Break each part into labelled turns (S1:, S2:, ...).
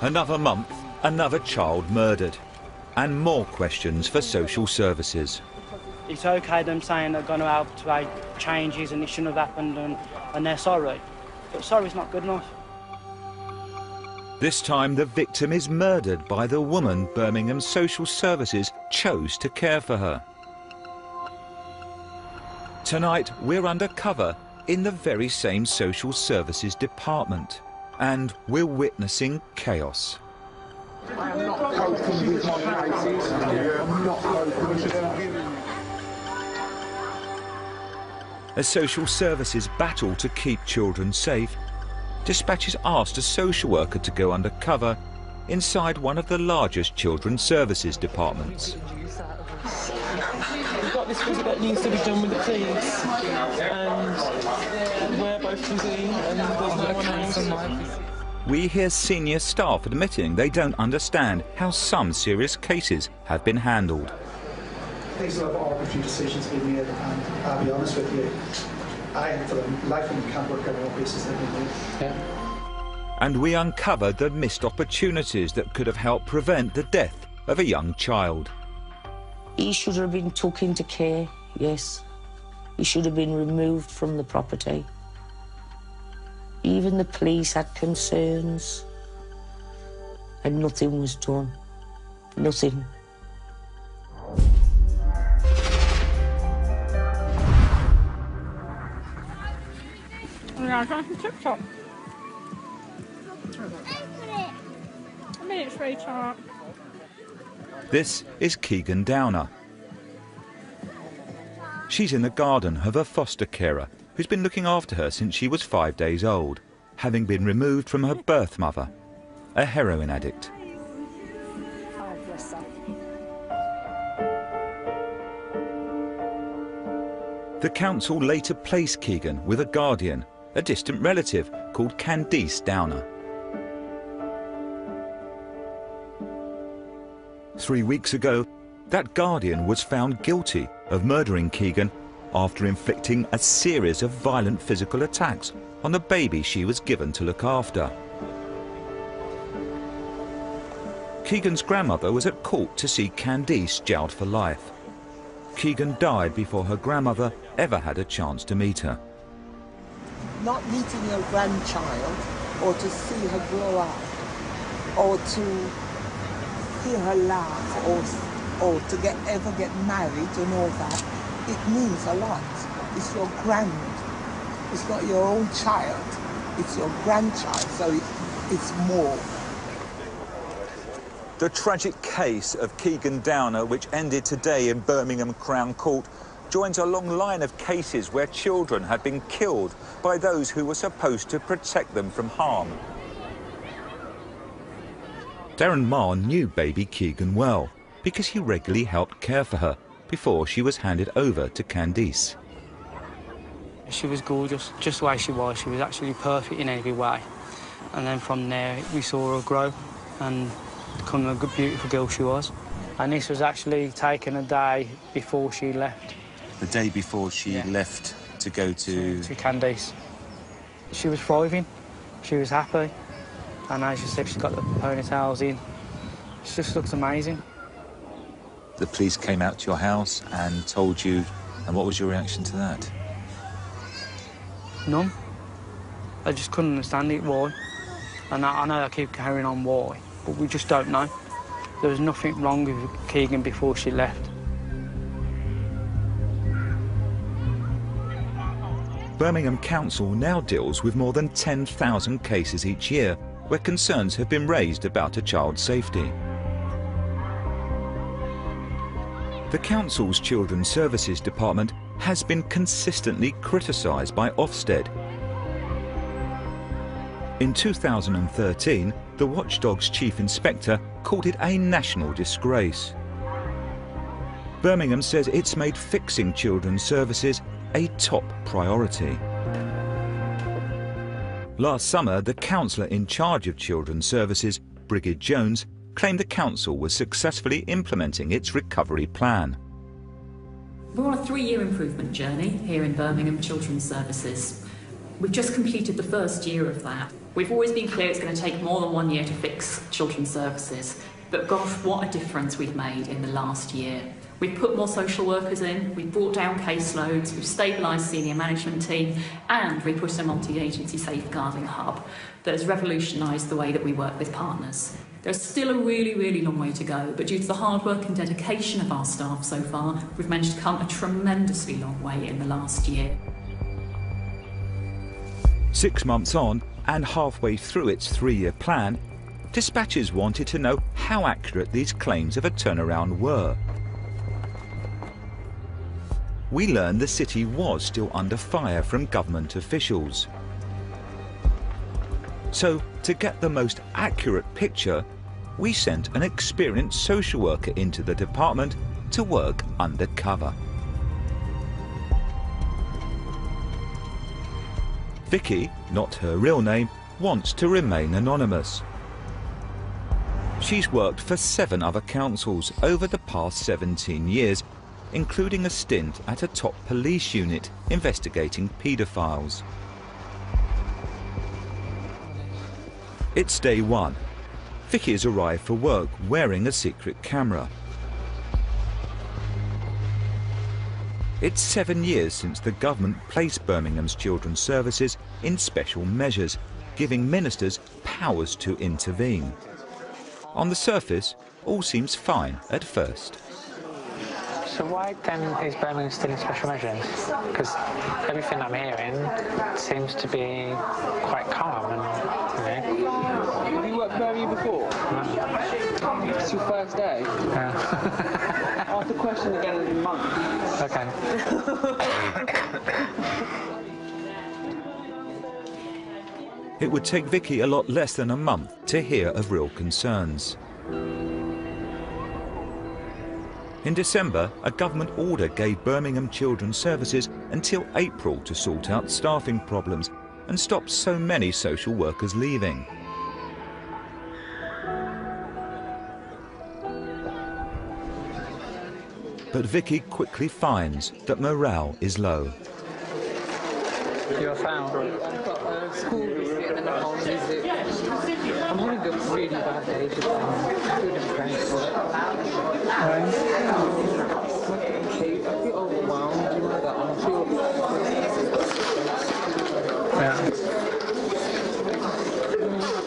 S1: Another month, another child murdered. And more questions for social services.
S2: It's okay them saying they're going to help to make changes and it shouldn't have happened and they're sorry. But sorry's not good enough.
S1: This time the victim is murdered by the woman Birmingham Social Services chose to care for her. Tonight we're undercover in the very same social services department, and we're witnessing chaos.
S3: I am not coping with my cases. I'm not coping with it.
S1: As social services battle to keep children safe, dispatches asked a social worker to go undercover inside one of the largest children's services departments.
S4: We've got this visit that needs to be done with the police, and we're both busy, and there's no one else.
S1: We hear senior staff admitting they don't understand how some serious cases have been handled.
S5: These are arbitrary decisions being made, and I'll be honest with you, I, for the life of me, can't work out what basis they've been made.
S1: Yeah. And we uncovered the missed opportunities that could have helped prevent the death of a young child.
S6: He should have been took into care, yes. He should have been removed from the property. Even the police had concerns, and nothing was done. Nothing.
S7: Yeah, I can tip-top. A minute, sweetheart.
S1: This is Keegan Downer. She's in the garden of her foster carer, who's been looking after her since she was 5 days old, having been removed from her birth mother, a heroin addict. The council later placed Keegan with a guardian, a distant relative called Candice Downer. 3 weeks ago, that guardian was found guilty of murdering Keegan after inflicting a series of violent physical attacks on the baby she was given to look after. Keegan's grandmother was at court to see Candice jailed for life. Keegan died before her grandmother ever had a chance to meet her.
S8: Not meeting your grandchild, or to see her grow up, or to hear her laugh, or to ever get married and all that, it means a lot. It's your it's not your own child, it's your grandchild, so it's more.
S1: The tragic case of Keegan Downer, which ended today in Birmingham Crown Court, joins a long line of cases where children have been killed by those who were supposed to protect them from harm. Darren Marr knew baby Keegan well because he regularly helped care for her before she was handed over to Candice.
S2: She was gorgeous, just the way she was. She was actually perfect in every way. And then from there, we saw her grow and become a good, beautiful girl she was. And this was actually taken a day before she left.
S1: The day before she left to go to
S2: Candice. She was thriving, she was happy, and as you said, she's got the ponytails in. She just looks amazing.
S1: The police came out to your house and told you, and what was your reaction to that?
S2: None. I just couldn't understand it, why. And I know I keep carrying on why, but we just don't know. There was nothing wrong with Keegan before she left.
S1: Birmingham Council now deals with more than 10,000 cases each year where concerns have been raised about a child's safety. The council's Children's Services Department has been consistently criticised by Ofsted. In 2013, the Watchdog's chief inspector called it a national disgrace. Birmingham says it's made fixing children's services a top priority. Last summer, the councillor in charge of children's services, Brigid Jones, claimed the council was successfully implementing its recovery plan.
S9: We're on a 3-year improvement journey here in Birmingham Children's Services. We've just completed the first year of that. We've always been clear it's going to take more than 1 year to fix children's services, but gosh, what a difference we've made in the last year. We've put more social workers in, we've brought down caseloads, we've stabilised senior management team, and we put a multi-agency safeguarding hub that has revolutionised the way that we work with partners. There's still a really, really long way to go, but due to the hard work and dedication of our staff so far, we've managed to come a tremendously long way in the last year.
S1: 6 months on, and halfway through its 3-year plan, dispatchers wanted to know how accurate these claims of a turnaround were. We learned the city was still under fire from government officials. So, to get the most accurate picture, we sent an experienced social worker into the department to work undercover. Vicky, not her real name, wants to remain anonymous. She's worked for 7 other councils over the past 17 years, including a stint at a top police unit investigating paedophiles. It's day 1. Vicky has arrived for work wearing a secret camera. It's 7 years since the government placed Birmingham's children's services in special measures, giving ministers powers to intervene. On the surface, all seems fine at first.
S4: So why then is Birmingham still in special measures? Because everything I'm hearing seems to be quite calm and, you know.
S3: Have you worked for Birmingham before? No. It's your first day?
S4: Yeah.
S3: Ask the question again in a month.
S4: Okay.
S1: It would take Vicky a lot less than a month to hear of real concerns. In December, a government order gave Birmingham Children's Services until April to sort out staffing problems and stop so many social workers leaving. But Vicky quickly finds that morale is low.
S4: You're found.
S3: I've got a school visit and a home visit. I'm having a really bad day today. I'm feeling depressed. I feel overwhelmed, you know that. I feel...
S4: Yeah.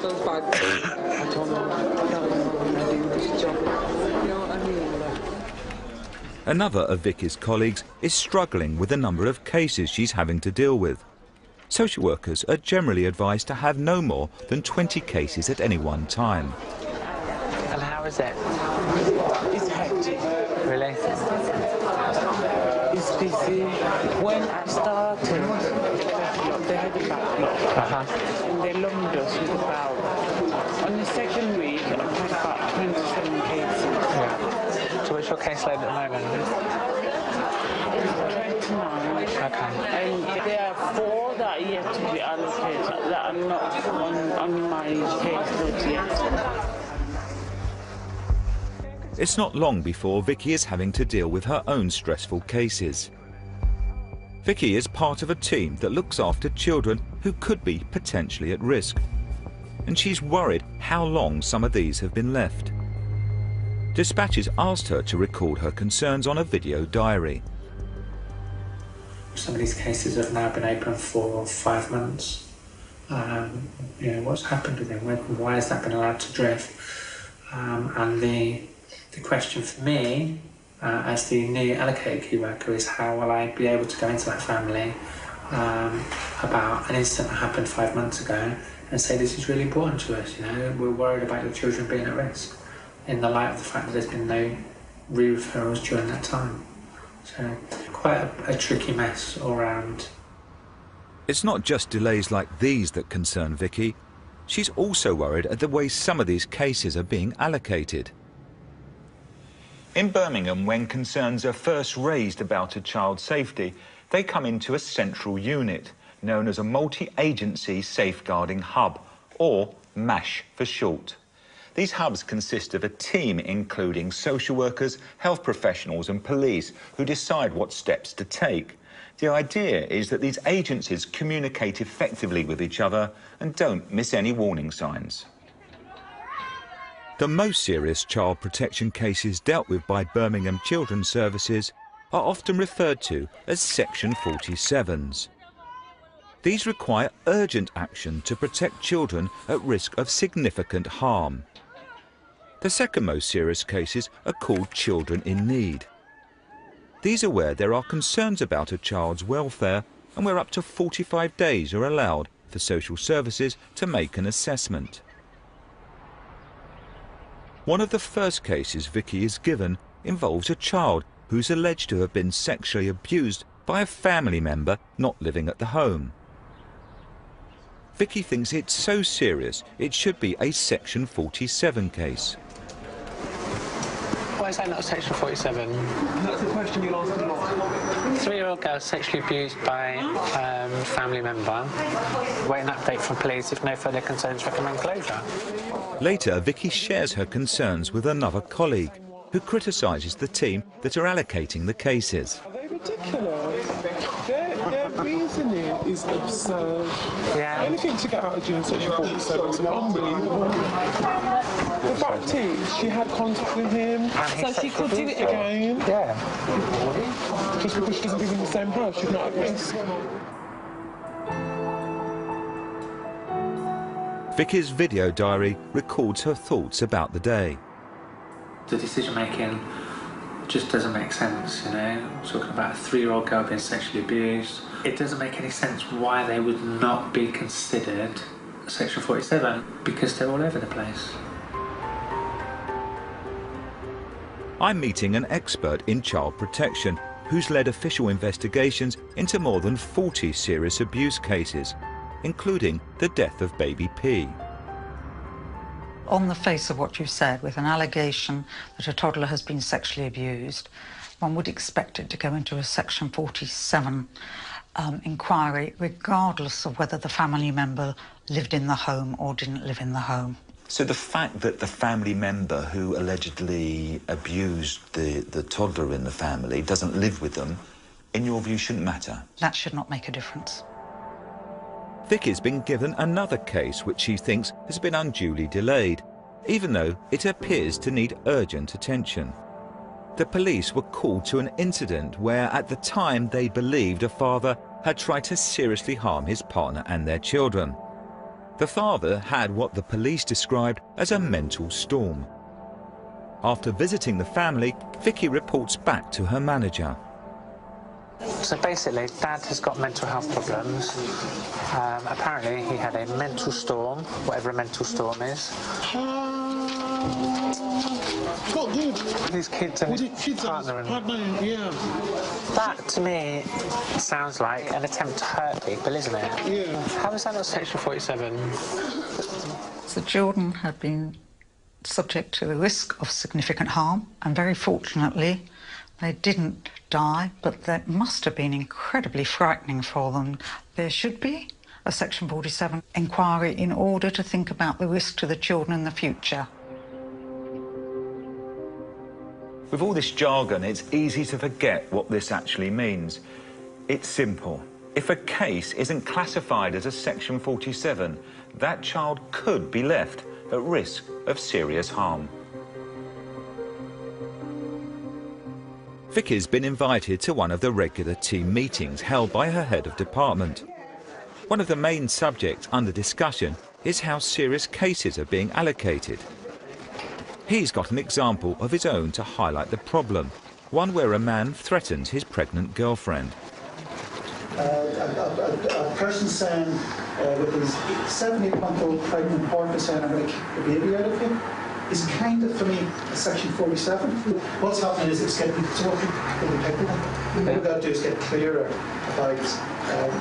S3: those bad days. I don't know how to do this job. You know what I mean?
S1: Another of Vicky's colleagues is struggling with the number of cases she's having to deal with. Social workers are generally advised to have no more than 20 cases at any one time.
S4: And how is it?
S3: It's hectic.
S4: Really?
S3: It's busy. When I started, they had a backlog. And they loaned us with about... On the second week, I had about 27 cases.
S4: Yeah. So what's your caseload at the moment?
S3: 29.
S4: Okay.
S3: And there are 4 that are yet to be allocated that are not on my caseload yet.
S1: It's not long before Vicky is having to deal with her own stressful cases. Vicky is part of a team that looks after children who could be potentially at risk. And she's worried how long some of these have been left. Dispatches asked her to record her concerns on a video diary.
S10: Some of these cases have now been open for 5 months. You know, what's happened with them? Why has that been allowed to drift? And the question for me, as the new allocated key worker, is how will I be able to go into that family about an incident that happened 5 months ago and say this is really important to us. You know, we're worried about your children being at risk, in the light of the fact that there's been no re-referrals during that time. So quite a tricky mess all round.
S1: It's not just delays like these that concern Vicky. She's also worried at the way some of these cases are being allocated. In Birmingham, when concerns are first raised about a child's safety, they come into a central unit known as a multi-agency safeguarding hub, or MASH for short. These hubs consist of a team including social workers, health professionals and police who decide what steps to take. The idea is that these agencies communicate effectively with each other and don't miss any warning signs. The most serious child protection cases dealt with by Birmingham Children's Services are often referred to as Section 47s. These require urgent action to protect children at risk of significant harm. The second most serious cases are called children in need. These are where there are concerns about a child's welfare and where up to 45 days are allowed for social services to make an assessment. One of the first cases Vicky is given involves a child who's alleged to have been sexually abused by a family member not living at the home. Vicky thinks it's so serious it should be a Section 47 case.
S4: Why is that not a Section 47?
S11: That's the question you asked a lot.
S4: 3-year-old girl sexually abused by family member. Wait an update from police. If no further concerns, recommend closure.
S1: Later, Vicky shares her concerns with another colleague who criticises the team that are allocating the cases.
S11: Are they ridiculous? Their reasoning is absurd.
S4: Yeah.
S11: Anything to get out of doing Section 47 is unbelievable. The fact is, she had contact with him, so she could do it again.
S4: Yeah.
S11: Just because she doesn't live in the same house, she's not at risk.
S1: Vicky's video diary records her thoughts about the day.
S10: The decision making just doesn't make sense, you know. Talking about a 3-year-old girl being sexually abused. It doesn't make any sense why they would not be considered Section 47 because they're all over the place.
S1: I'm meeting an expert in child protection who's led official investigations into more than 40 serious abuse cases, including the death of baby P.
S12: On the face of what you said, with an allegation that a toddler has been sexually abused, one would expect it to go into a Section 47 inquiry, regardless of whether the family member lived in the home or didn't live in the home.
S1: So the fact that the family member who allegedly abused the toddler in the family doesn't live with them, in your view, shouldn't matter?
S12: That should not make a difference.
S1: Vicky's been given another case which she thinks has been unduly delayed, even though it appears to need urgent attention. The police were called to an incident where at the time they believed a father had tried to seriously harm his partner and their children. The father had what the police described as a mental storm. After visiting the family, Vicky reports back to her manager.
S4: So basically, Dad has got mental health problems. Apparently, he had a mental storm, whatever a mental storm is.
S11: Got good.
S4: His kids and his partner.
S11: Yeah.
S4: That, to me, sounds like an attempt to hurt people, isn't it?
S11: Yeah.
S4: How is that not Section 47?
S12: The children had been subject to the risk of significant harm, and very fortunately, they didn't die, but that must have been incredibly frightening for them. There should be a Section 47 inquiry in order to think about the risk to the children in the future.
S1: With all this jargon, it's easy to forget what this actually means. It's simple. If a case isn't classified as a Section 47, that child could be left at risk of serious harm. Vicky's been invited to one of the regular team meetings held by her head of department. One of the main subjects under discussion is how serious cases are being allocated. He's got an example of his own to highlight the problem, one where a man threatens his pregnant girlfriend.
S5: A person saying with his 7-8-month-old pregnant partner saying, I'm going to kick the baby out of you, is kind of, for me, a Section 47. What's happening is it's getting so what we've got to do is get clearer about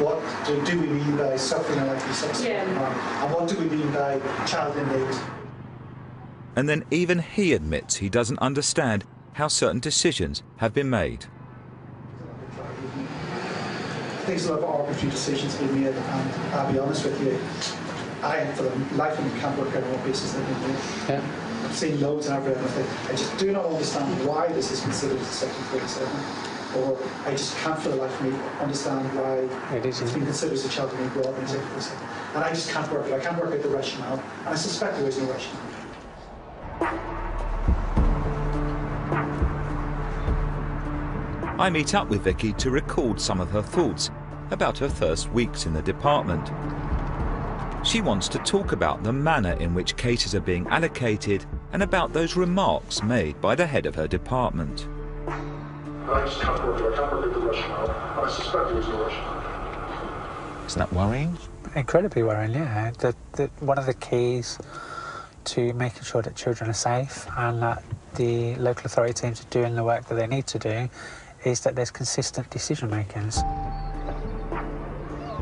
S5: what do we mean by suffering a likely subsequent harm, and what do we mean by child in need.
S1: And then even he admits he doesn't understand how certain decisions have been made.
S5: I think there's a lot of arbitrary decisions being made, and I'll be honest with you, I, for the life of me, can't work out what basis they've been made.
S4: Yeah.
S5: I've seen loads and I've read everything. I just do not understand why this is considered a Section 47. or I just can't for the life of me understand why it's been considered as a child to be brought into this. And I just can't work it. I can't work out the rationale, and I suspect there is no rationale.
S1: I meet up with Vicky to record some of her thoughts about her first weeks in the department. She wants to talk about the manner in which cases are being allocated and about those remarks made by the head of her department.
S13: I just can't work it. I can't work out the rationale, and I suspect there is no rationale.
S1: Is that worrying?
S10: Incredibly worrying, yeah. One of the keys to making sure that children are safe and that the local authority teams are doing the work that they need to do is that there's consistent decision makings.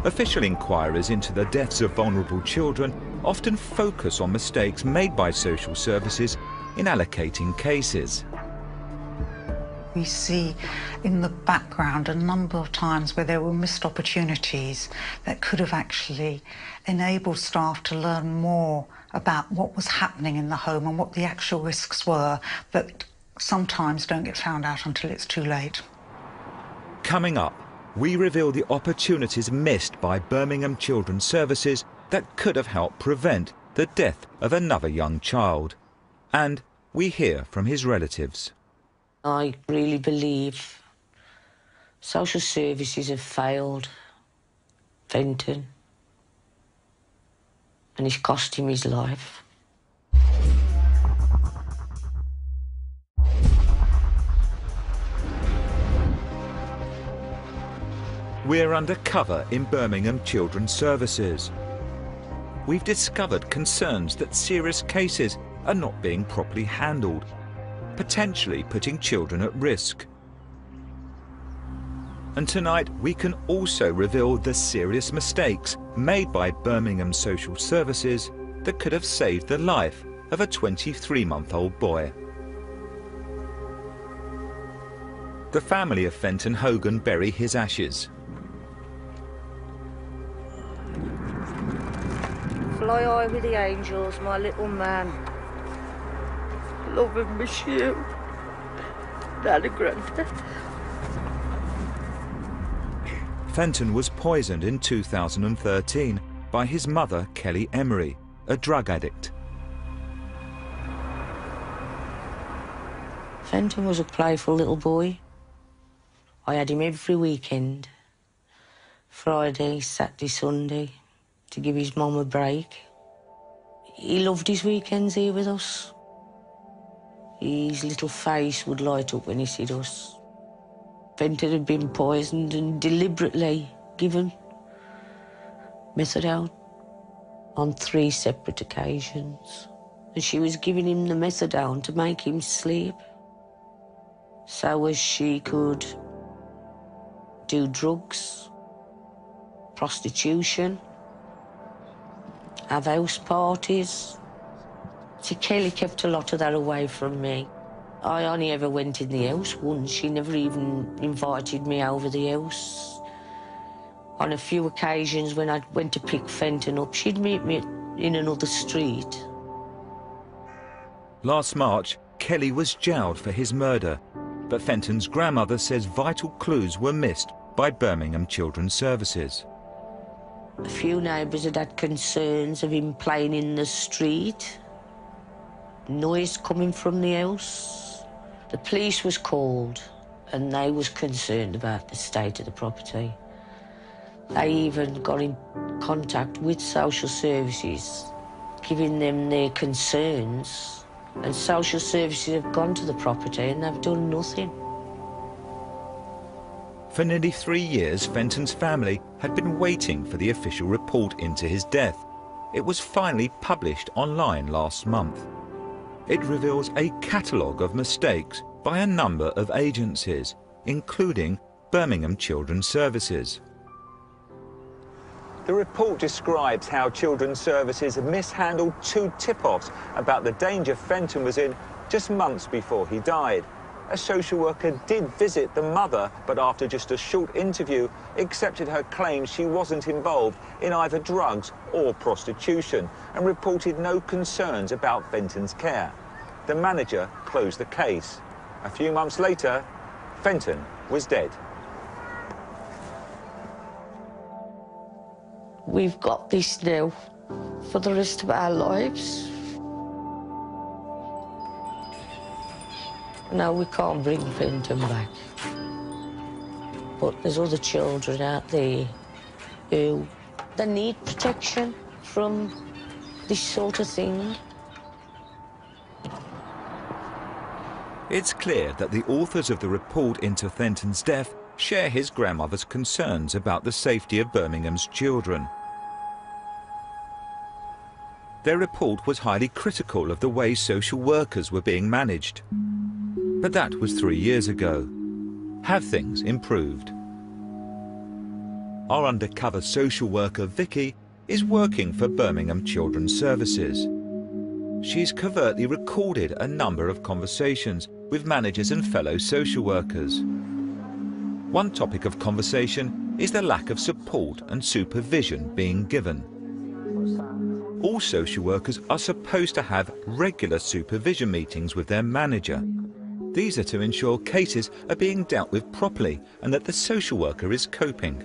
S1: Official inquiries into the deaths of vulnerable children often focus on mistakes made by social services in allocating cases.
S12: We see in the background a number of times where there were missed opportunities that could have actually enabled staff to learn more about what was happening in the home and what the actual risks were that sometimes don't get found out until it's too late.
S1: Coming up, we reveal the opportunities missed by Birmingham Children's Services that could have helped prevent the death of another young child. And we hear from his relatives.
S6: I really believe social services have failed Fenton, and it's cost him his life.
S1: We're undercover in Birmingham Children's Services. We've discovered concerns that serious cases are not being properly handled, potentially putting children at risk. And tonight we can also reveal the serious mistakes made by Birmingham Social Services that could have saved the life of a 23-month-old boy. The family of Fenton Hogan bury his ashes.
S6: Fly high with the angels, my little man. Love and miss you. Dad and Granddad.
S1: Fenton was poisoned in 2013 by his mother, Kelly Emery, a drug addict.
S6: Fenton was a playful little boy. I had him every weekend. Friday, Saturday, Sunday, to give his mum a break. He loved his weekends here with us. His little face would light up when he said us. Fenton had been poisoned and deliberately given methadone on 3 separate occasions. And she was giving him the methadone to make him sleep, so as she could do drugs, prostitution, have house parties. See, Kelly kept a lot of that away from me. I only ever went in the house once. She never even invited me over the house. On a few occasions when I went to pick Fenton up, she'd meet me in another street.
S1: Last March, Kelly was jailed for his murder, but Fenton's grandmother says vital clues were missed by Birmingham Children's Services.
S6: A few neighbours had had concerns of him playing in the street, noise coming from the house. The police was called and they was concerned about the state of the property. They even got in contact with social services, giving them their concerns, and social services have gone to the property and they've done nothing.
S1: For nearly 3 years, Fenton's family had been waiting for the official report into his death. It was finally published online last month. It reveals a catalogue of mistakes by a number of agencies, including Birmingham Children's Services. The report describes how Children's Services mishandled 2 tip-offs about the danger Fenton was in just months before he died. A social worker did visit the mother, but after just a short interview, accepted her claims she wasn't involved in either drugs or prostitution and reported no concerns about Fenton's care. The manager closed the case. A few months later, Fenton was dead.
S6: We've got this now for the rest of our lives. No, we can't bring Fenton back. But there's other children out there who they need protection from this sort of thing.
S1: It's clear that the authors of the report into Fenton's death share his grandmother's concerns about the safety of Birmingham's children. Their report was highly critical of the way social workers were being managed. But that was 3 years ago. Have things improved? Our undercover social worker, Vicky, is working for Birmingham Children's Services. She's covertly recorded a number of conversations with managers and fellow social workers. One topic of conversation is the lack of support and supervision being given. All social workers are supposed to have regular supervision meetings with their manager. These are to ensure cases are being dealt with properly and that the social worker is coping.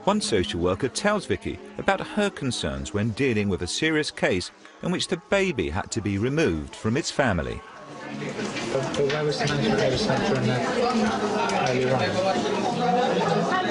S1: One social worker tells Vicky about her concerns when dealing with a serious case in which the baby had to be removed from its family.
S10: But where was the management oversight during that earlier on? Is that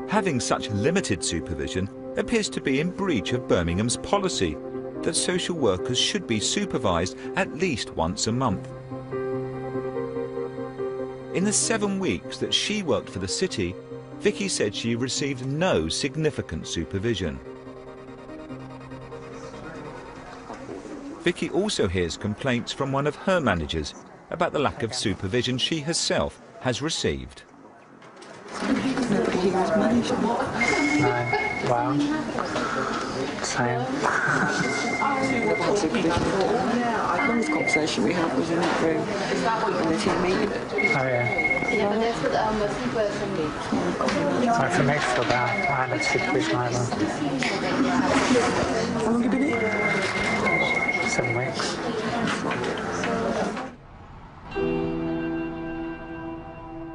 S1: Having such limited supervision appears to be in breach of Birmingham's policy that social workers should be supervised at least once a month. In the 7 weeks that she worked for the city, Vicky said she received no significant supervision. Vicky also hears complaints from one of her managers about the lack of supervision she herself has received.
S3: Nobody here has managed me.
S10: No. Wow. Same.
S3: The longest conversation we had was in that room in the team meeting.
S10: Oh yeah. So for me to feel bad, I had supervision either.
S3: How long have you been here?
S10: 7 weeks.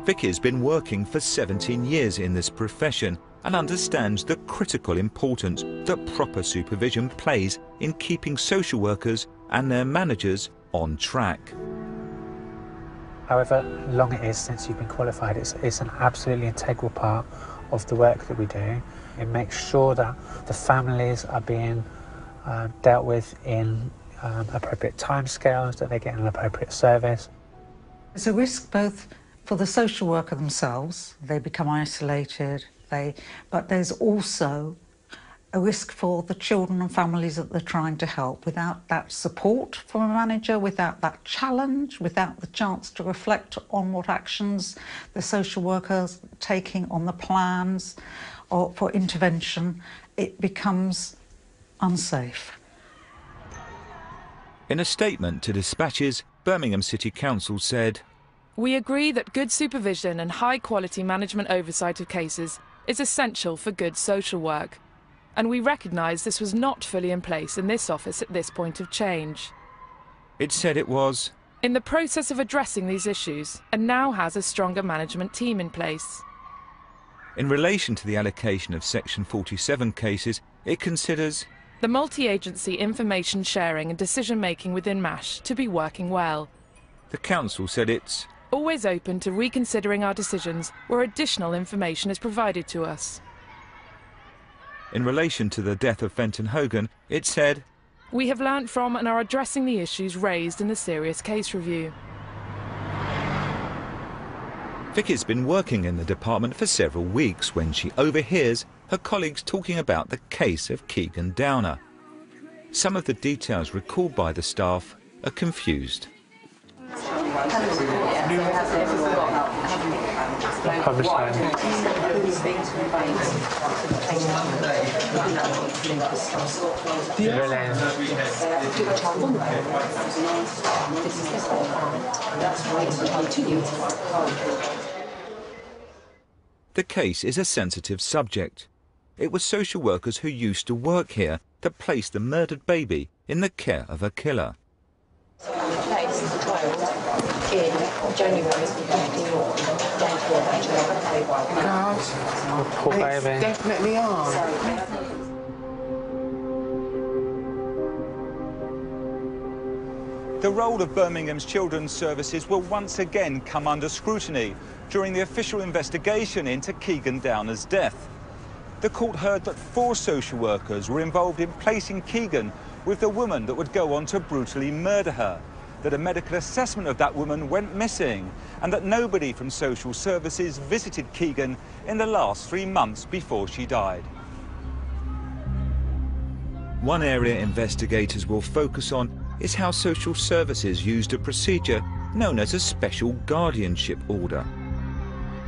S1: Vicky's been working for 17 years in this profession and understands the critical importance that proper supervision plays in keeping social workers and their managers on track.
S10: However long it is since you've been qualified, it's an absolutely integral part of the work that we do. It makes sure that the families are being dealt with in appropriate timescales, that they get an appropriate service.
S12: There's a risk both for the social worker themselves, they become isolated, but there's also a risk for the children and families that they're trying to help. Without that support from a manager, without that challenge, without the chance to reflect on what actions the social worker's taking on the plans or for intervention, it becomes unsafe.
S1: In a statement to Dispatches, Birmingham City Council said,
S14: "We agree that good supervision and high-quality management oversight of cases is essential for good social work, and we recognise this was not fully in place in this office at this point of change.
S1: It said it was
S14: in the process of addressing these issues and now has a stronger management team in place."
S1: In relation to the allocation of Section 47 cases, it considers
S14: the multi-agency information sharing and decision-making within MASH to be working well.
S1: The Council said it's
S14: always open to reconsidering our decisions where additional information is provided to us.
S1: In relation to the death of Fenton Hogan, it said,
S14: "We have learnt from and are addressing the issues raised in the serious case review."
S1: Vicky's been working in the department for several weeks when she overhears her colleagues talking about the case of Keegan Downer. Some of the details recalled by the staff are confused.
S10: Homicide.
S15: speak to him about
S1: The case is a sensitive subject. It was social workers who used to work here that placed the murdered baby in the care of a killer.
S15: We placed the child in January 2021 down to
S4: God, poor baby.
S11: Definitely are.
S1: The role of Birmingham's Children's Services will once again come under scrutiny during the official investigation into Keegan Downer's death. The court heard that 4 social workers were involved in placing Keegan with the woman that would go on to brutally murder her, that a medical assessment of that woman went missing, and that nobody from social services visited Keegan in the last 3 months before she died. One area investigators will focus on is how social services used a procedure known as a special guardianship order.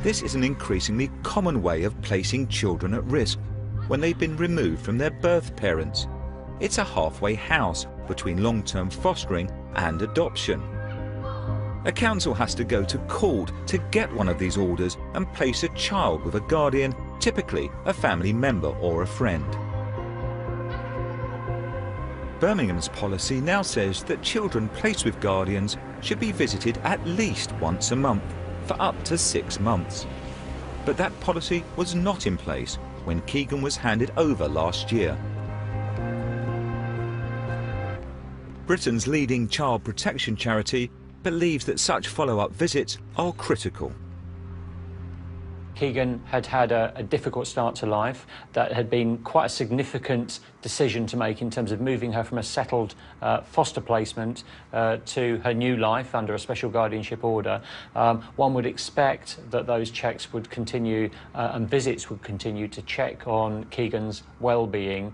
S1: This is an increasingly common way of placing children at risk when they've been removed from their birth parents. It's a halfway house between long-term fostering and adoption. A council has to go to court to get one of these orders and place a child with a guardian, typically a family member or a friend. Birmingham's policy now says that children placed with guardians should be visited at least once a month for up to 6 months. But that policy was not in place when Keegan was handed over last year. Britain's leading child protection charity believes that such follow-up visits are critical.
S16: Keegan had had a difficult start to life. That had been quite a significant decision to make in terms of moving her from a settled foster placement to her new life under a special guardianship order. One would expect that those checks would continue and visits would continue to check on Keegan's well-being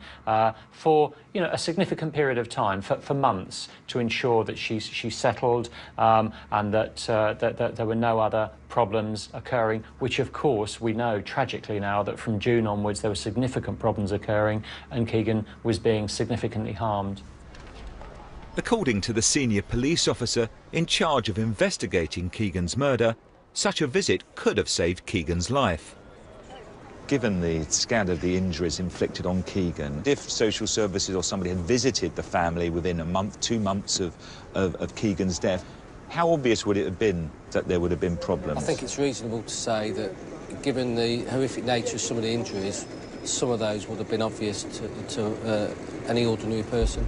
S16: for a significant period of time, for months, to ensure that she's settled and that there were no other problems occurring, which of course we know tragically now that from June onwards there were significant problems occurring and Keegan was being significantly harmed.
S1: According to the senior police officer in charge of investigating Keegan's murder, such a visit could have saved Keegan's life. Given the scale of the injuries inflicted on Keegan, if social services or somebody had visited the family within a month, 2 months of Keegan's death, how obvious would it have been that there would have been problems?
S17: I think it's reasonable to say that, given the horrific nature of some of the injuries, some of those would have been obvious to any ordinary person.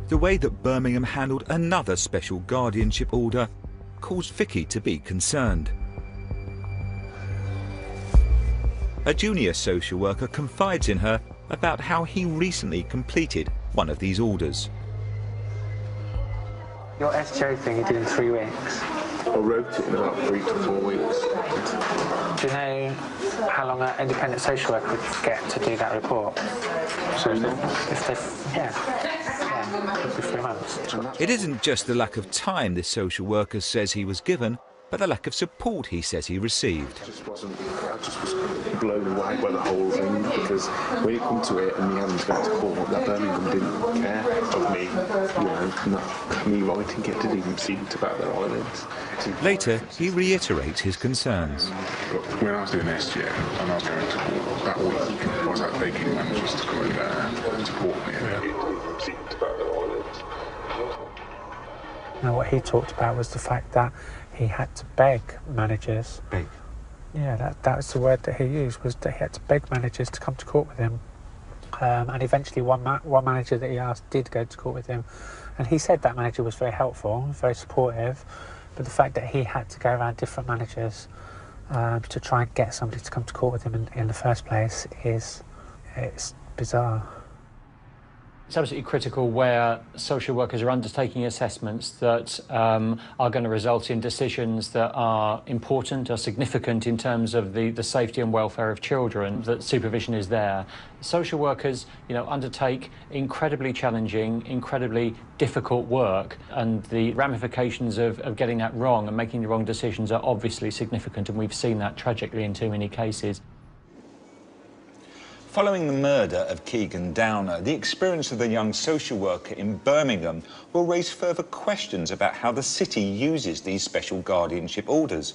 S1: The way that Birmingham handled another special guardianship order caused Vicky to be concerned. A junior social worker confides in her about how he recently completed one of these orders.
S4: Your SJ thing you did in 3 weeks.
S13: I wrote it in about 3 to 4 weeks.
S4: Do you know how long an independent social worker would get to do that report? So if they, could be 3 months.
S1: It isn't just the lack of time this social worker says he was given, but the lack of support he says he received.
S13: I just was blown away by the whole thing, because when it come to it and me having to go to court, that Birmingham didn't care of me, not me writing it, didn't even seem to bat their eyelids.
S1: Later, he reiterates his concerns.
S18: But when I was doing SGM and I was going to court that week, I was like begging managers to come in there and support me.
S13: It seemed to bat their eyelids.
S4: Now, what he talked about was the fact that he had to beg managers.
S1: Beg?
S4: Yeah, that was the word that he used, was that he had to beg managers to come to court with him. And eventually one manager that he asked did go to court with him. And he said that manager was very helpful, very supportive, but the fact that he had to go around different managers to try and get somebody to come to court with him in the first place it's bizarre.
S16: It's absolutely critical where social workers are undertaking assessments that are going to result in decisions that are important, are significant in terms of the safety and welfare of children, that supervision is there. Social workers, undertake incredibly challenging, incredibly difficult work, and the ramifications of getting that wrong and making the wrong decisions are obviously significant, and we've seen that tragically in too many cases.
S1: Following the murder of Keegan Downer, the experience of the young social worker in Birmingham will raise further questions about how the city uses these special guardianship orders.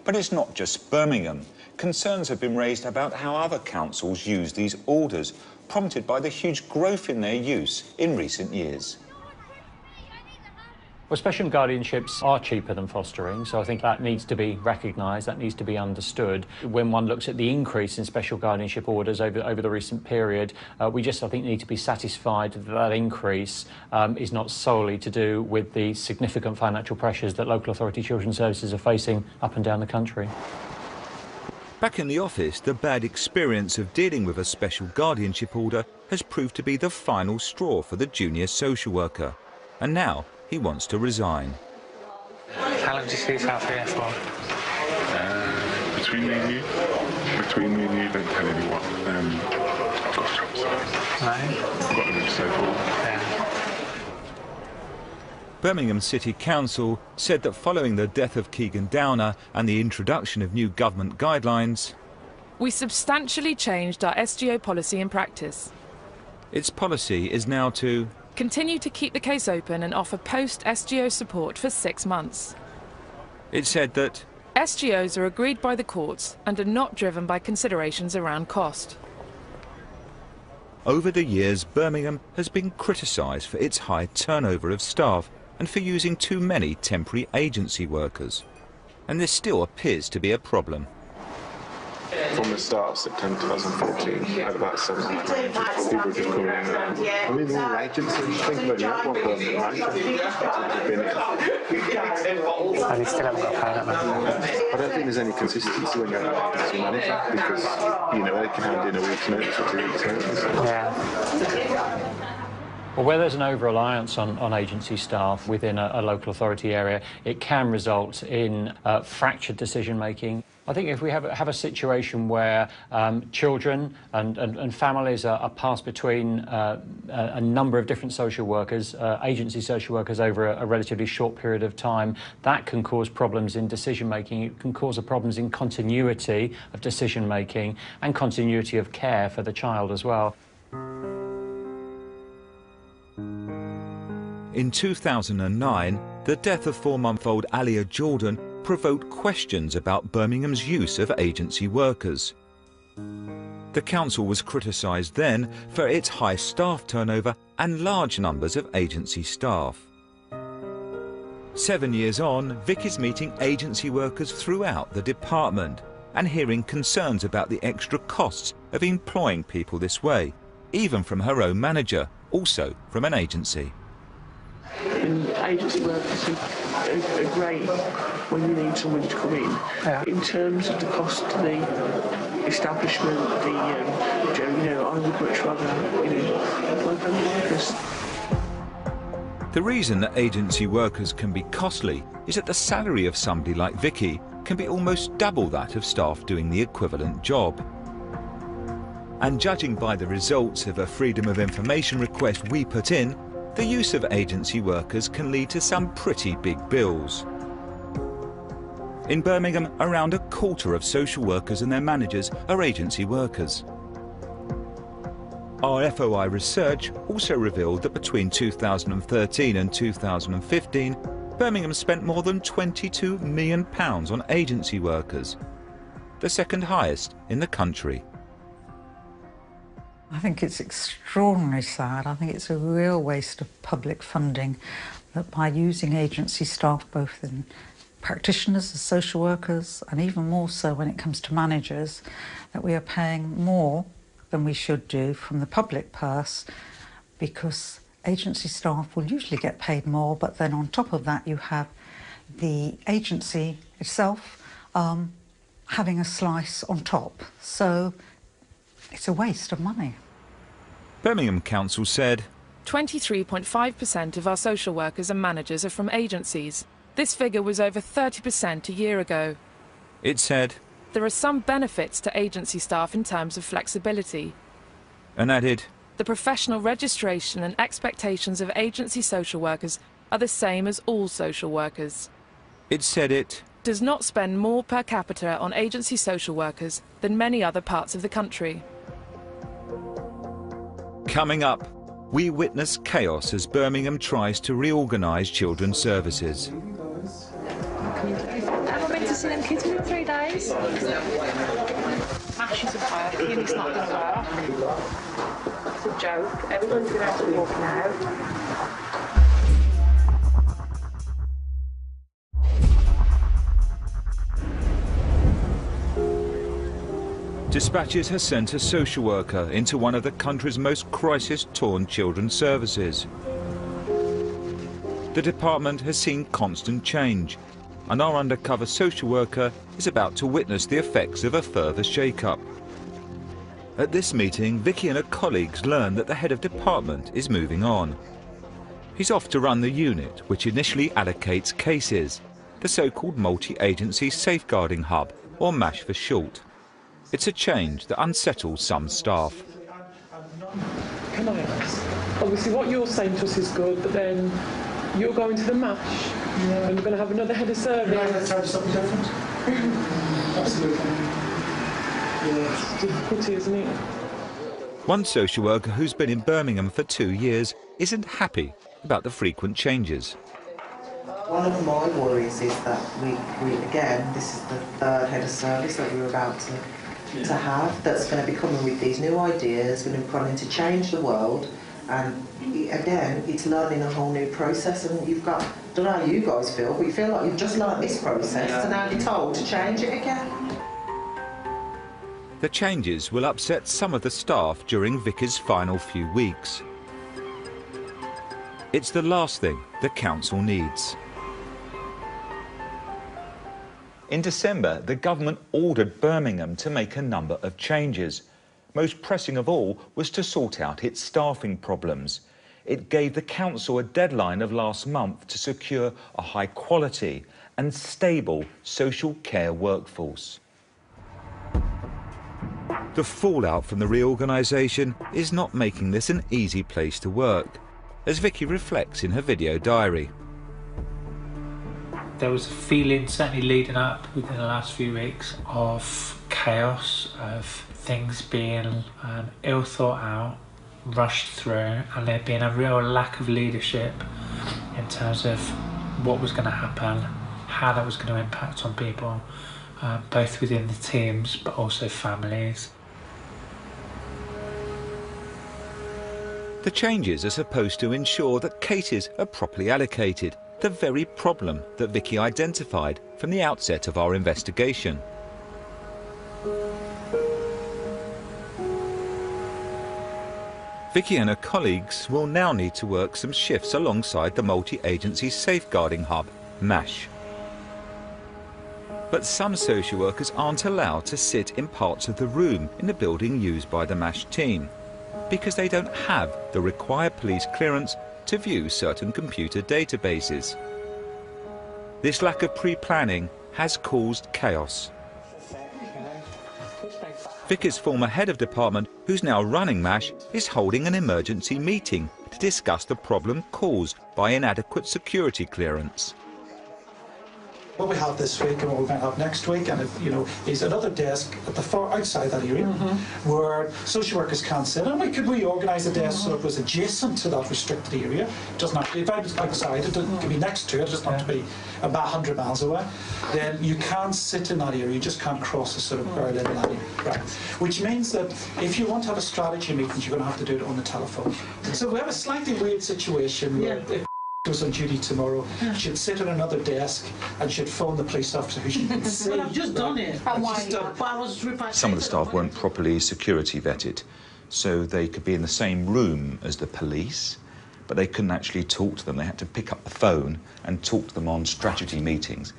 S1: But it's not just Birmingham. Concerns have been raised about how other councils use these orders, prompted by the huge growth in their use in recent years.
S16: Well, special guardianships are cheaper than fostering, so I think that needs to be recognised, that needs to be understood. When one looks at the increase in special guardianship orders over the recent period, we just, I think, need to be satisfied that that increase is not solely to do with the significant financial pressures that local authority children's services are facing up and down the country.
S1: Back in the office, the bad experience of dealing with a special guardianship order has proved to be the final straw for the junior social worker. And now he wants to resign.
S4: How long do you see yourself here for?
S18: Between me and you, don't tell anyone. I've got a job, so I've got to move so forward.
S4: Yeah.
S1: Birmingham City Council said that following the death of Keegan Downer and the introduction of new government guidelines,
S14: we substantially changed our SGO policy in practice.
S1: Its policy is now to
S14: continue to keep the case open and offer post-SGO support for 6 months.
S1: It said that
S14: SGOs are agreed by the courts and are not driven by considerations around cost.
S1: over the years Birmingham has been criticised for its high turnover of staff and for using too many temporary agency workers. And this still appears to be a problem.
S13: From the start of September 2014, we had about 700 people just coming in. I mean, they're all agencies. Think about it, one permanent manager.
S4: And you still haven't got permanent manager?
S13: I don't think there's any consistency when you're an agency manager because, you know, they can hand in a week's notice or 2 weeks' notice.
S4: Yeah.
S16: Well, where there's an over-reliance on agency staff within a local authority area, it can result in fractured decision-making. I think if we have a situation where children and families are passed between a number of different social workers, agency social workers over a relatively short period of time, that can cause problems in decision-making. It can cause problems in continuity of decision-making and continuity of care for the child as well.
S1: In 2009, the death of 4-month-old Alia Jordan provoked questions about Birmingham's use of agency workers. The council was criticised then for its high staff turnover and large numbers of agency staff. 7 years on, Vic is meeting agency workers throughout the department and hearing concerns about the extra costs of employing people this way, even from her own manager, also from an agency.
S11: And agency workers are great when you need someone to come in.
S4: Yeah.
S11: In terms of the cost to the establishment, I would much rather, employ permanent workers.
S1: The reason that agency workers can be costly is that the salary of somebody like Vicky can be almost double that of staff doing the equivalent job. And judging by the results of a Freedom of Information request we put in, the use of agency workers can lead to some pretty big bills. In Birmingham, around a quarter of social workers and their managers are agency workers. Our FOI research also revealed that between 2013 and 2015, Birmingham spent more than £22 million on agency workers, the second highest in the country.
S12: I think it's extraordinarily sad. I think it's a real waste of public funding that by using agency staff, both in practitioners as social workers and even more so when it comes to managers, that we are paying more than we should do from the public purse, because agency staff will usually get paid more, but then on top of that you have the agency itself having a slice on top. So it's a waste of money.
S1: Birmingham Council said,
S14: 23.5% of our social workers and managers are from agencies. This figure was over 30% a year ago.
S1: It said,
S14: there are some benefits to agency staff in terms of flexibility.
S1: And added,
S14: the professional registration and expectations of agency social workers are the same as all social workers.
S1: It said it
S14: does not spend more per capita on agency social workers than many other parts of the country.
S1: Coming up, we witness chaos as Birmingham tries to reorganise children's services.
S15: Have I been to see them kids in 3 days? Mash isn't working, it's not going to work. It's a joke. Everyone's going to have to walk now.
S1: Dispatches has sent a social worker into one of the country's most crisis-torn children's services. The department has seen constant change, and our undercover social worker is about to witness the effects of a further shake-up. At this meeting, Vicky and her colleagues learn that the head of department is moving on. He's off to run the unit, which initially allocates cases, the so-called multi-agency safeguarding hub, or MASH for short. It's a change that unsettles some staff.
S11: Can I ask? Obviously what you're saying to us is good, but then you're going to the MASH and you're going to have another head of service.
S5: Yeah, let's try something different. Absolutely.
S11: Yeah, it's difficulty, isn't it?
S1: One social worker who's been in Birmingham for 2 years isn't happy about the frequent changes.
S19: One of my worries is that we again, this is the third head of service that we're about to have, that's going to be coming with these new ideas, going to be coming to change the world, and again, it's learning a whole new process, and you've got, I don't know how you guys feel, but you feel like you've just learned this process and now you're told to change it again.
S1: The changes will upset some of the staff during Vicky's final few weeks. It's the last thing the council needs. In December, the government ordered Birmingham to make a number of changes. Most pressing of all was to sort out its staffing problems. It gave the council a deadline of last month to secure a high-quality and stable social care workforce. The fallout from the reorganisation is not making this an easy place to work, as Vicky reflects in her video diary.
S4: There was a feeling, certainly leading up within the last few weeks, of chaos, of things being ill thought out, rushed through, and there being a real lack of leadership in terms of what was going to happen, how that was going to impact on people, both within the teams but also families.
S1: The changes are supposed to ensure that cases are properly allocated, the very problem that Vicky identified from the outset of our investigation. Vicky and her colleagues will now need to work some shifts alongside the multi-agency safeguarding hub, MASH. But some social workers aren't allowed to sit in parts of the room in the building used by the MASH team, because they don't have the required police clearance to view certain computer databases. This lack of pre-planning has caused chaos. Vicky's former head of department, who's now running MASH, is holding an emergency meeting to discuss the problem caused by inadequate security clearance.
S5: What we have this week and what we might have next week, and is another desk at the far outside that area where social workers can't sit. And we could reorganise the desk so it was adjacent to that restricted area. It doesn't have to be, if I was outside, it can be next to it. It doesn't have to be about 100 miles away. Then you can't sit in that area. You just can't cross a sort of very little line. Right. Which means that if you want to have a strategy meeting, you're going to have to do it on the telephone. So we have a slightly weird situation where if was on duty tomorrow, she'd sit at another desk and she'd phone the police officer who she didn't see.
S8: Well, I've just done it.
S1: Some of the staff weren't properly security vetted, so they could be in the same room as the police, but they couldn't actually talk to them. They had to pick up the phone and talk to them on strategy meetings.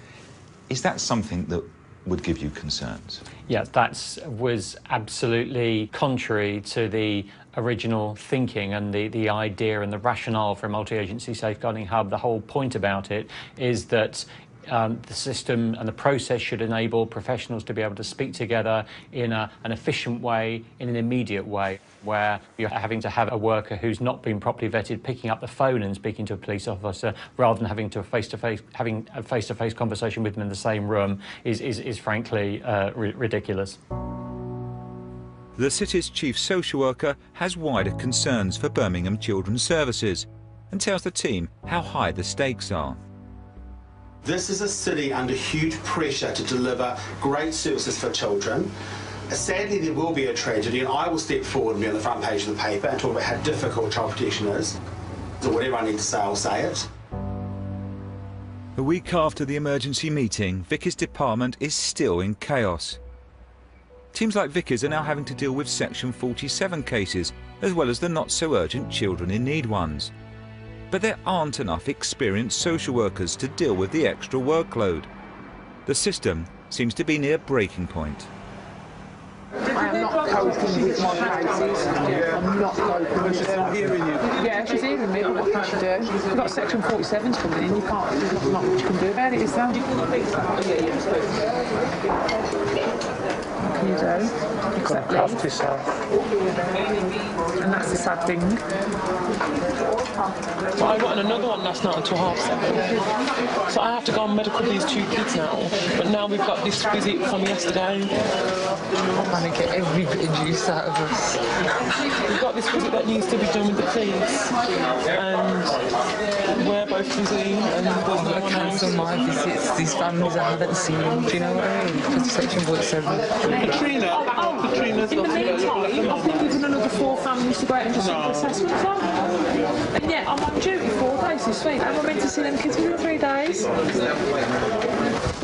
S1: Is that something that would give you concerns?
S16: Yeah, that was absolutely contrary to the original thinking and the idea and the rationale for a multi-agency safeguarding hub. The whole point about it is that the system and the process should enable professionals to be able to speak together in an efficient way, in an immediate way, where you're having to have a worker who's not been properly vetted picking up the phone and speaking to a police officer rather than having a face-to-face conversation with them in the same room is frankly ridiculous.
S1: The city's chief social worker has wider concerns for Birmingham Children's Services and tells the team how high the stakes are.
S20: This is a city under huge pressure to deliver great services for children. Sadly, there will be a tragedy, and I will step forward and be on the front page of the paper and talk about how difficult child protection is. So whatever I need to say, I'll say it.
S1: A week after the emergency meeting, Vicky's department is still in chaos. Teams like Vicky's are now having to deal with Section 47 cases, as well as the not-so-urgent children in need ones. But there aren't enough experienced social workers to deal with the extra workload. The system seems to be near breaking point.
S11: I am not coping with my cases. I'm not coping with it. Yeah, she's hearing me, but what can she do? You've got Section 47s coming in, you can't, there's not much you can do about it, is there? What can you do? Except leave. Yourself. And that's the sad thing. Well, I got another one last night until 7:30. So I have to go on medical with these 2 kids now. But now we've got this visit from yesterday. I'm trying to get every bit of juice out of us. We've got this visit that needs to be done with the police. And we're both busy and there's no one else.
S3: Cancel my visits. These families I haven't seen. Do you know what I mean? Because of Section 47.
S11: Katrina's in the meantime, I've been given another 4 families to go out and just have assessments on. And yet I'm on duty 4 days this week, and we're meant to see them kids within 3 days.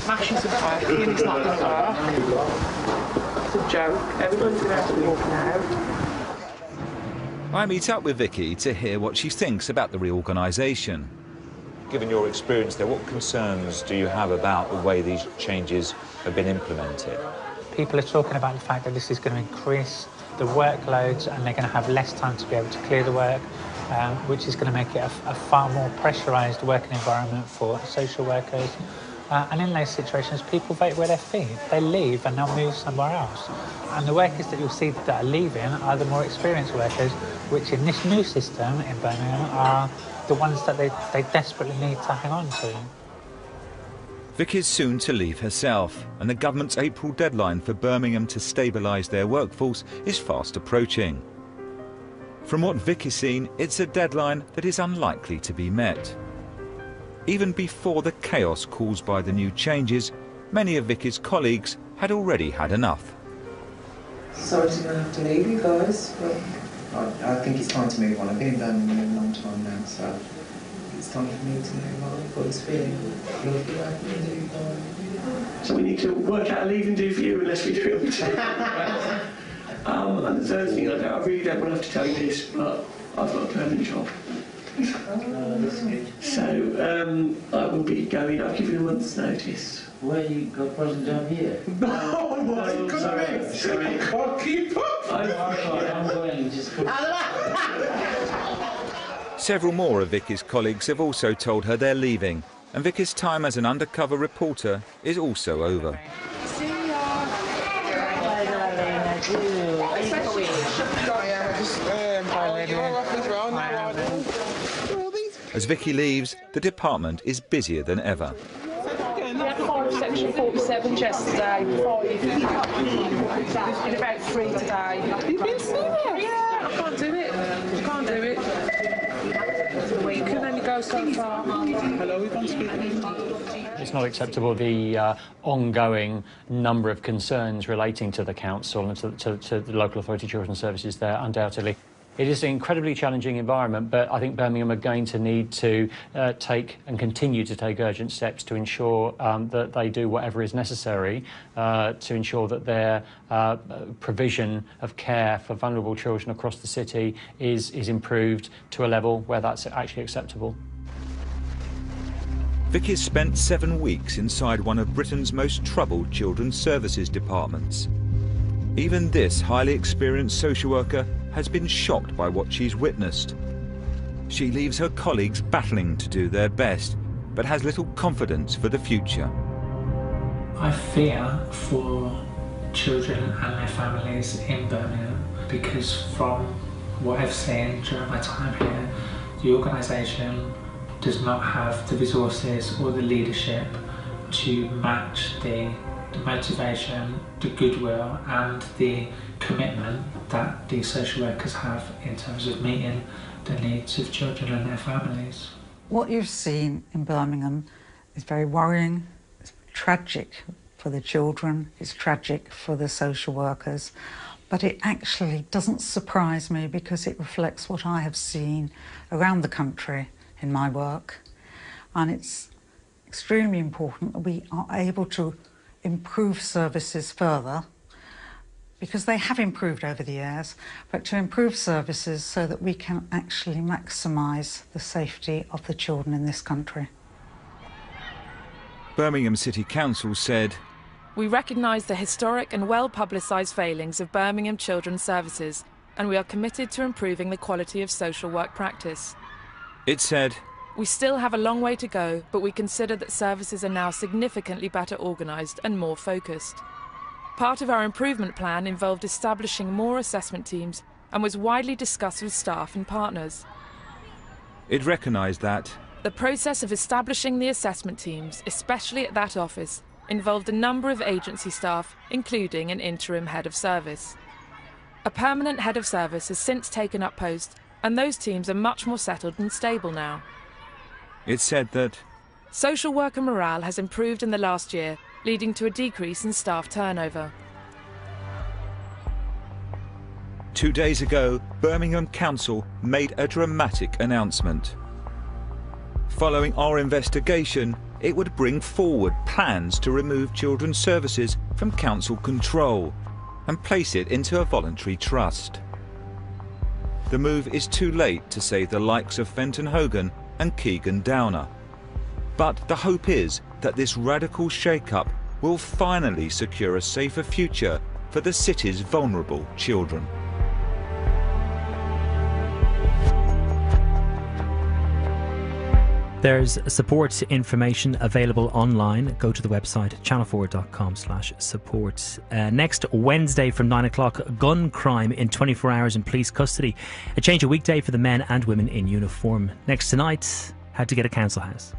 S11: Mash isn't working, it's not going to work. It's a joke. Everybody's going to have to be walking out.
S1: I meet up with Vicky to hear what she thinks about the reorganisation. Given your experience there, what concerns do you have about the way these changes have been implemented?
S4: People are talking about the fact that this is going to increase the workloads and they're going to have less time to be able to clear the work, which is going to make it a far more pressurised working environment for social workers. And in those situations, people vote with their feet. They leave and they'll move somewhere else. And the workers that you'll see that are leaving are the more experienced workers, which in this new system in Birmingham are the ones that they desperately need to hang on to.
S1: Vicky's soon to leave herself, and the government's April deadline for Birmingham to stabilise their workforce is fast approaching. From what Vicky's seen, it's a deadline that is unlikely to be met. Even before the chaos caused by the new changes, many of Vicky's colleagues had already had enough.
S19: Sorry to have to leave you guys, but I think it's time to move on. I've been in Birmingham a long time now, so it's time for me to move on. I've got this feeling you'll be like me to move on.
S11: So we need to work out a leaving do for you unless we do it. And the third thing, I really don't want to have to tell you this, but I've got a permanent job. So I will be going. I've given a month's notice.
S21: Where you got a present down here?
S11: Oh my God! Sorry. I'll keep up.
S21: I'm going. Just
S1: Several more of Vicky's colleagues have also told her they're leaving, and Vicky's time as an undercover reporter is also over.
S11: See ya.
S1: As Vicky leaves, the department is busier than ever.
S11: We had 5 Section 47 yesterday, 5. There's been about 3 today. You've been seeing it? Yeah, I can't do it. I can't do it. You can only go so far. Hello, Yvonne speaking.
S16: It's not acceptable, the ongoing number of concerns relating to the council and to the local authority children's services there, undoubtedly. It is an incredibly challenging environment, but I think Birmingham are going to need to take and continue to take urgent steps to ensure that they do whatever is necessary to ensure that their provision of care for vulnerable children across the city is improved to a level where that's actually acceptable.
S1: Vicky's spent 7 weeks inside one of Britain's most troubled children's services departments. Even this highly experienced social worker has been shocked by what she's witnessed. She leaves her colleagues battling to do their best, but has little confidence for the future.
S10: I fear for children and their families in Birmingham because from what I've seen during my time here, the organisation does not have the resources or the leadership to match the motivation, the goodwill and the commitment that the social workers have in terms of meeting the needs of children and their families.
S12: What you've seen in Birmingham is very worrying, it's tragic for the children, it's tragic for the social workers, but it actually doesn't surprise me because it reflects what I have seen around the country in my work. And it's extremely important that we are able to improve services further, because they have improved over the years, but to improve services so that we can actually maximise the safety of the children in this country.
S1: Birmingham City Council said,
S14: "We recognise the historic and well-publicised failings of Birmingham Children's Services, and we are committed to improving the quality of social work practice."
S1: It said,
S14: "We still have a long way to go, but we consider that services are now significantly better organised and more focused. Part of our improvement plan involved establishing more assessment teams and was widely discussed with staff and partners.
S1: It recognised that
S14: The process of establishing the assessment teams, especially at that office, involved a number of agency staff, including an interim head of service. A permanent head of service has since taken up post, and those teams are much more settled and stable now.
S1: It said that
S14: social worker morale has improved in the last year, leading to a decrease in staff turnover.
S1: 2 days ago, Birmingham Council made a dramatic announcement. Following our investigation, it would bring forward plans to remove children's services from council control and place it into a voluntary trust. The move is too late to save the likes of Fenton Hogan and Keegan Downer. But the hope is that this radical shake-up will finally secure a safer future for the city's vulnerable children.
S7: There's support information available online. Go to the website channel4.com/support. Next Wednesday from 9 o'clock, gun crime in 24 hours in police custody. A change of weekday for the men and women in uniform. Next tonight, how to get a council house.